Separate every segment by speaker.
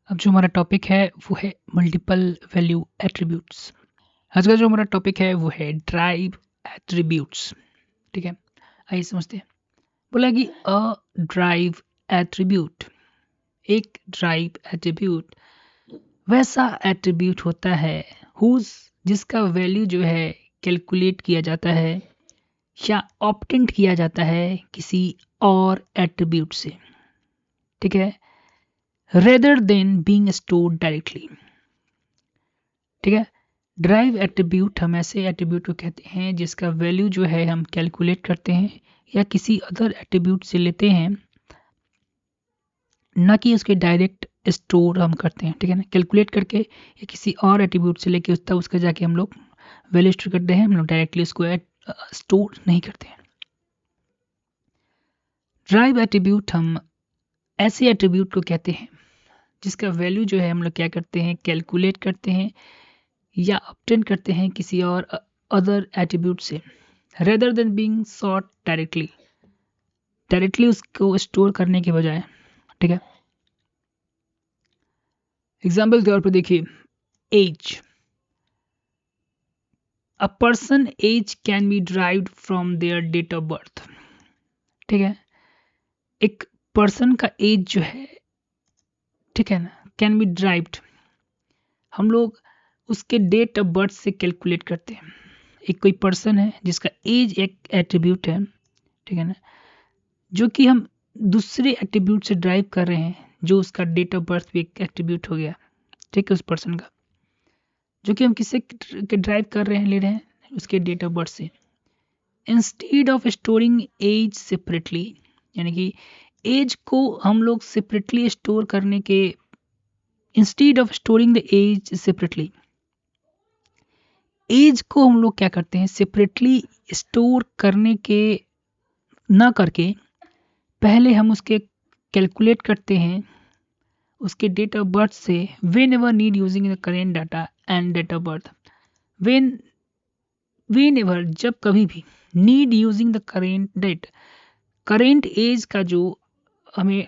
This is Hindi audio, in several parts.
Speaker 1: अब जो हमारा टॉपिक है वो है मल्टीपल वैल्यू एट्रीब्यूट्स। आज का जो हमारा टॉपिक है वो है ड्राइव एट्रीब्यूट्स। ठीक है, आइए समझते हैं। बोला कि अ ड्राइव एट्रीब्यूट, एक ड्राइव एट्रीब्यूट वैसा एट्रीब्यूट होता है हुज जिसका वैल्यू जो है कैलकुलेट किया जाता है या ऑप्टेंट किया जाता है किसी और एट्रीब्यूट से। ठीक है, rather than being stored directly। ठीक है, ड्राइव एट्रीब्यूट हम ऐसे एट्रीब्यूट को कहते हैं जिसका वैल्यू जो है हम कैलकुलेट करते हैं या किसी अदर एट्रीब्यूट से लेते हैं, ना कि उसके डायरेक्ट स्टोर हम करते हैं। ठीक है ना, कैलकुलेट करके या किसी और एट्रीब्यूट से लेके तब उसका जाके हम लोग वैल्यू स्टोर करते हैं, हम लोग डायरेक्टली उसको स्टोर नहीं करते हैं। ड्राइव एट्रीब्यूट हम ऐसे एट्रीब्यूट को कहते हैं जिसका वैल्यू जो है हम लोग क्या करते हैं, कैलकुलेट करते हैं या ऑब्टेन करते हैं किसी और अदर एट्रीब्यूट से, rather than being sort directly उसको स्टोर करने के बजाय। ठीक है, एग्जाम्पल के तौर पर देखिए, age, a person age can be derived from their date of birth. ठीक है, एक पर्सन का एज जो है, ठीक है ना, कैन बी ड्राइव्ड, हम लोग उसके डेट ऑफ बर्थ से कैलकुलेट करते हैं। एक कोई पर्सन है जिसका एज एक एट्रीब्यूट है, ठीक है ना, जो कि हम दूसरे एट्रीब्यूट से ड्राइव कर रहे हैं, जो उसका डेट ऑफ बर्थ भी एक एट्रीब्यूट हो गया। ठीक है, उस पर्सन का जो कि हम किससे ड्राइव कर रहे हैं, ले रहे हैं उसके डेट ऑफ बर्थ से। Instead of storing age separately, यानी कि एज को हम लोग सेपरेटली स्टोर करने के, instead of storing the age separately, age को हम लोग क्या करते हैं, सेपरेटली स्टोर करने के ना करके पहले हम उसके कैलकुलेट करते हैं उसके डेट ऑफ बर्थ से। Whenever need using the current data and date of birth, whenever जब कभी भी, need using the current date, current age का जो हमें,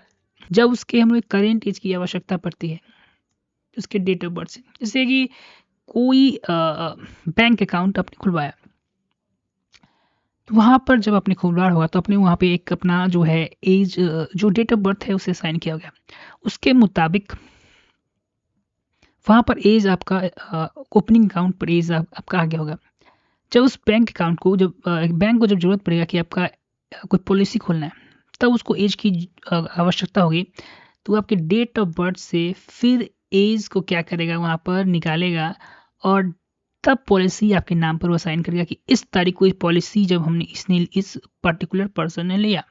Speaker 1: जब उसके हमें करेंट एज की आवश्यकता पड़ती है उसके डेट ऑफ बर्थ से। जैसे कि कोई बैंक अकाउंट आपने खुलवाया, तो वहाँ पर जब आपने खुलवाया होगा तो आपने वहाँ पे एक अपना जो है एज, जो डेट ऑफ बर्थ है उसे साइन किया गया, उसके मुताबिक वहाँ पर एज आपका, ओपनिंग अकाउंट पर एज आपका आ गया होगा। जब उस बैंक अकाउंट को, जब बैंक को जब जरूरत पड़ेगा कि आपका कोई पॉलिसी खोलना है, तब उसको एज की आवश्यकता होगी, तो आपके डेट ऑफ बर्थ से फिर एज को क्या करेगा, वहाँ पर निकालेगा और तब पॉलिसी आपके नाम पर वो साइन करेगा कि इस तारीख को पॉलिसी जब हमने इस पर्टिकुलर पर्सन ने लिया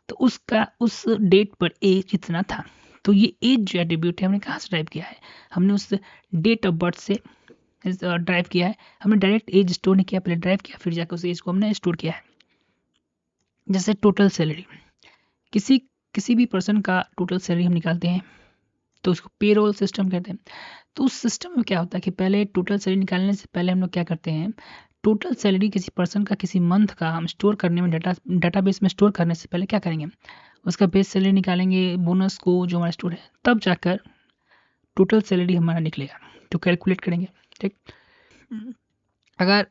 Speaker 1: तो उसका उस डेट पर एज इतना था। तो ये एज जो एट्रीब्यूट है हमने कहाँ से ड्राइव किया है, हमने उस डेट ऑफ बर्थ से ड्राइव किया है। हमने डायरेक्ट एज स्टोर नहीं किया, पहले ड्राइव किया, फिर जाकर उस एज को हमने स्टोर किया है। जैसे टोटल सैलरी, किसी भी पर्सन का टोटल सैलरी हम निकालते हैं तो उसको पेरोल सिस्टम कहते हैं। तो उस सिस्टम में क्या होता है कि पहले टोटल सैलरी निकालने से पहले हम लोग क्या करते हैं, टोटल सैलरी किसी पर्सन का किसी मंथ का हम स्टोर करने में, डाटाबेस में स्टोर करने से पहले क्या करेंगे, उसका बेस सैलरी निकालेंगे, बोनस को जो हमारा स्टोर है, तब जाकर टोटल सैलरी हमारा निकलेगा, तो कैलकुलेट करेंगे। ठीक, अगर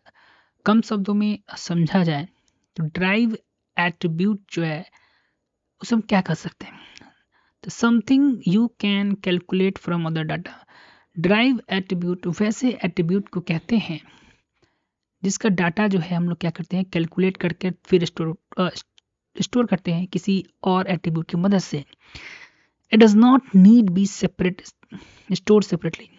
Speaker 1: कम शब्दों में समझा जाए तो ड्राइव एट्रीब्यूट जो है उसे हम क्या कर सकते हैं, तो something you can calculate from other data. Drive attribute वैसे एट्रीब्यूट को कहते हैं जिसका डाटा जो है हम लोग क्या करते हैं, कैलकुलेट करके फिर स्टोर करते हैं किसी और एट्रीब्यूट की मदद से। It does not need be separate store separately,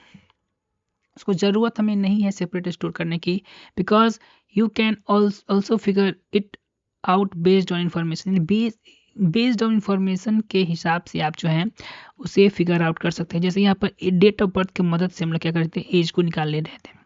Speaker 1: उसको ज़रूरत हमें नहीं है सेपरेट स्टोर करने की, because you can also figure it out based on information, based on information के हिसाब से आप जो है उसे फिगर आउट कर सकते हैं। जैसे यहाँ पर डेट ऑफ बर्थ की मदद से हम लोग क्या करते हैं, एज को निकाल ले रहे थे।